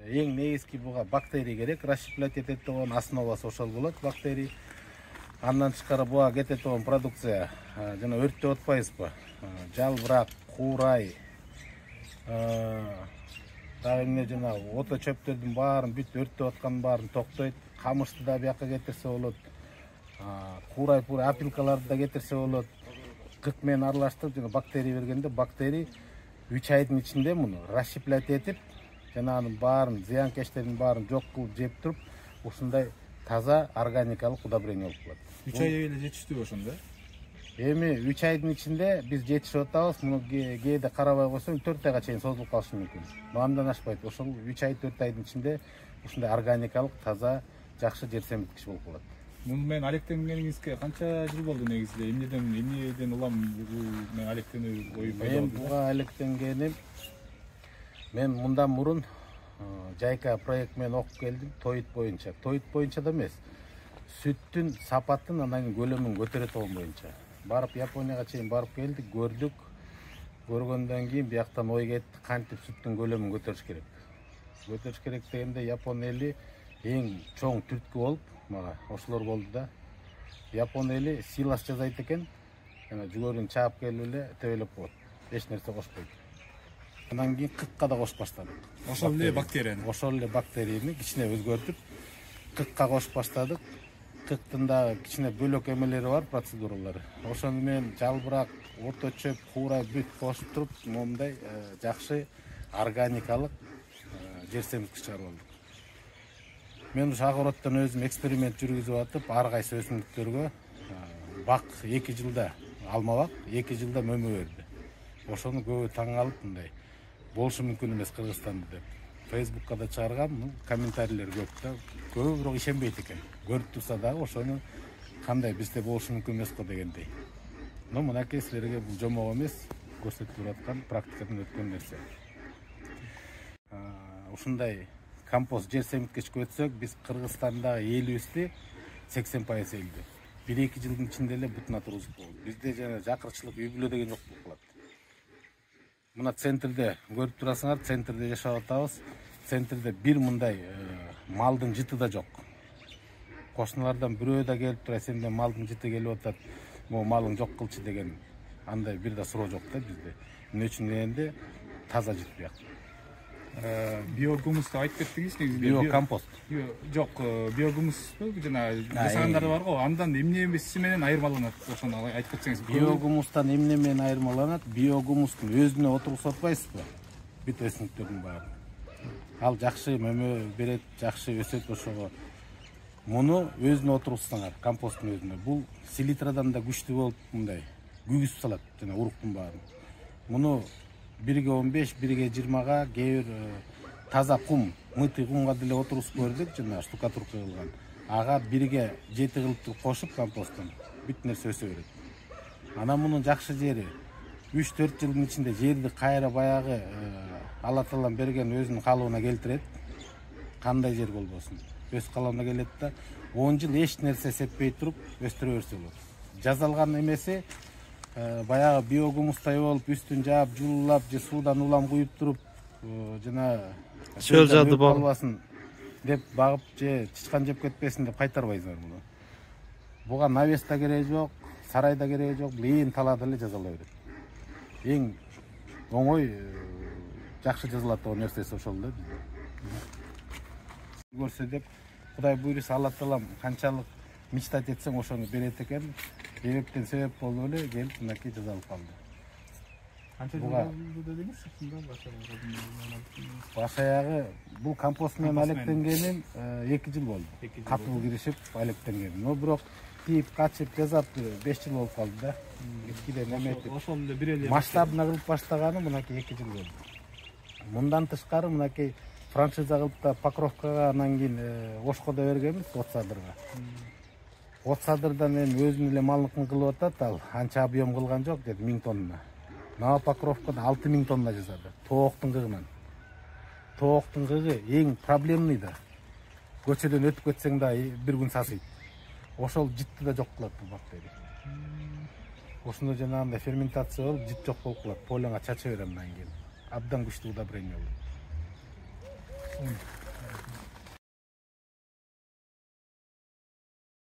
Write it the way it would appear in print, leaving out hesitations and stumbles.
эң негизги буга бактерий керек, расщеплять этет болгон основасы ошол болот бактерий. Андан тышкары буга кетет болгон продукция жана өрттөп атпайбызбы? Жалбырак, куурай, дагы эмне жанагы ото чөптөрдүн баарын бүт өрттөп аткандын баарын токтойт. Камышты да бияка кетирсе болот. Куурай апилкаларды да кетирсе болот. Кык менен аралаштырып жана бактерий бергенде бактерий 3 айдын ичинде муну расщеплять этип, жанагынын баарын, зыянкечтердин баарын жок кылып жеп туруп, ушундай таза органикалык удобрение болуп калат. 3 ай эле жетиштүү ошондо? Эми 3 айдын ичинде биз жетишип атабыз. Муну кээде карабай койсоң 4 айга чейин созулуп калышы мүмкүн. Андан ашпайт. Ошол 3 ай 4 айдын ичинде ушундай органикалык, таза, жакшы жер семирткич болуп калат. Муну менен алектенгениңизге канча жыл болду негизинде? Эмнеден улам мен алектенүү ою пайда болду? Мен буга алектенгеним, мен мындан мурун жайка проект менен окуп келдим, тоит боюнча. Тоит боюнча да эмес, сүттүн сапатын, анан кийин көлөмүн көтөрөт болгон боюнча. Барып Японияга чейин барып келдик, көрдүк. Көргөндөн кийин бияктан ой кетти, кантип сүттүн көлөмүн көтөрүш керек. Көтөрүш керек дегенде Япон эли эң чоң түрткү болуп мага ошолор болду да. Япон эли силас жасайт экен, жана жүгөрүн чаап келип эле тебелеп коет. Эч нерсе кошпойт. Андан кийин кыкка да кошуп баштадык. Ошол эле бактерияны. Ошол эле бактерияны кичине өзгөртүп, кыкка кошуп баштадык. Кыктын да кичине бөлөк эмелери бар, процедуралары. Ошону менен жалбырак, ото чөп, куурай бүт кошуп туруп, момундай жакшы органикалык жер семирткич чыгарып алдык. Мен ушу огороддон өзүм эксперимент жүргүзүп атып, ар кайсы өсүмдүктөргө бак 2 жылда алма бак, 2 жылда мөмө берди. Ошону көбү таң калып, мындай болушу мүмкүн эмес Кыргызстанда деп. Фейсбукка да чыгаргам, комментарийлер көп да. Көбү бирок ишенбейт экен. Көрүп турса дагы ошону кандай бизде болушу мүмкүн эмес го дегендей. Но мынакей силерге бул жомок эмес, көрсөтүлүп аткан практикадан өткөн нерсе. Ушундай компост жер семирткичке өтсөк, биз Кыргызстандагы элибизди 80% элди. 1-2 жылдын ичинде эле бүтүн тургузуп болду. Бизде жана жакырчылык, үй бүлө деген жок болуп калат. Мына центрде көрүп турасыңар, центрде жашап атабыз. Центрде бир мындай малдын жыты да жок. Кошуналардан бирөө да келип тура, сенде малдын жыты келип атат, могу малың жок кылчы деген андай бир да суроо жок да бизде. Эмне үчүн дегенде таза жыт бияк. Биогумусту айтып кеттиңиз негизи. Биокомпост. Жок, биогумусту жана жасагандары барго, андан эмнеси менен айырмаланат? Ошону айтып кетсеңиз. Биогумустан эмне менен айырмаланат? Биогумустун өзүнө отургузуп атпайсызбы? Бүт өсүмдүктөрдүн баарын. Ал жакшы мөмө берет, жакшы өсөт ошого. Муну өзүнө отургузсаңар, компосттун өзүнө. Бул селитрадан да күчтүү болуп, мындай күгүзүп салат жана уруктун баарын. Муну 1ге 15, 1ге 20га, кээ бир таза кум, мытый кумга деле отургузуп көрдүк, жана штукатурка кылган. Ага 1ге 7 кылып кошуп компосттун, бүт нерсе өсө берет. Анан мунун жакшы жери 3-4 жылдын ичинде жерди кайра баягы Алла Таалам берген өзүнүн калыбына келтирет. Кандай жер болбосун. Өз калыбына келет да 10 жыл эч нерсе сеппей туруп өстүрө берсе болот. Жазалган эмеси баягы биогумустай болуп, үстүн жаап, жуулап, же суудан улам куюп туруп, жана чөл жады болбасын деп багып, же чычкан жеп кетпесин деп кайтарбайсыңар муну. Буга навес да кереги жок, сарай да кереги жок, ээн талаада эле жазалай берет. Эң оңой жакшы жазалат болгон нерсеси ошол да. Көрсө деп Кудай буйруса Алла Таалам канчалык мечтать этсең ошону берет экен. Себептен себеп болуп эле келип мынакей жазалып калды. Канча жыл болду дедиңиз? Баш аягы бул компост менен алектенгеним 2 жыл болду. Катуу киришип алектенгеним. Но бирок тип качып жасап 5 жыл болуп калды да. Эскиден эметип. Ошол эле бир эле масштабына кылып баштаганы мынакей 2 жыл болду. Мындан тышкары мынакей франшиза кылып да Покровкага, анан кийин Ошкодо бергенбиз, Отсадырга. Отсадырдан эми өзүнүн эле малыныкын кылып атат, ал анча объем кылган жок, деди 1000 тонна. Нава Покровкада 6000 тонна жасады. Тооктун кыгынан. Тооктун кыгы эң проблемный да. Көчөдөн өтүп кетсең да бир күн сасыйт. Ошол житти да жок кылат бул бактерия. Ошондо жанагындай ферментация болуп, жит жок болуп калат. Полеңа чача берем андан кийин. Абдан күчтүү удобрение болот.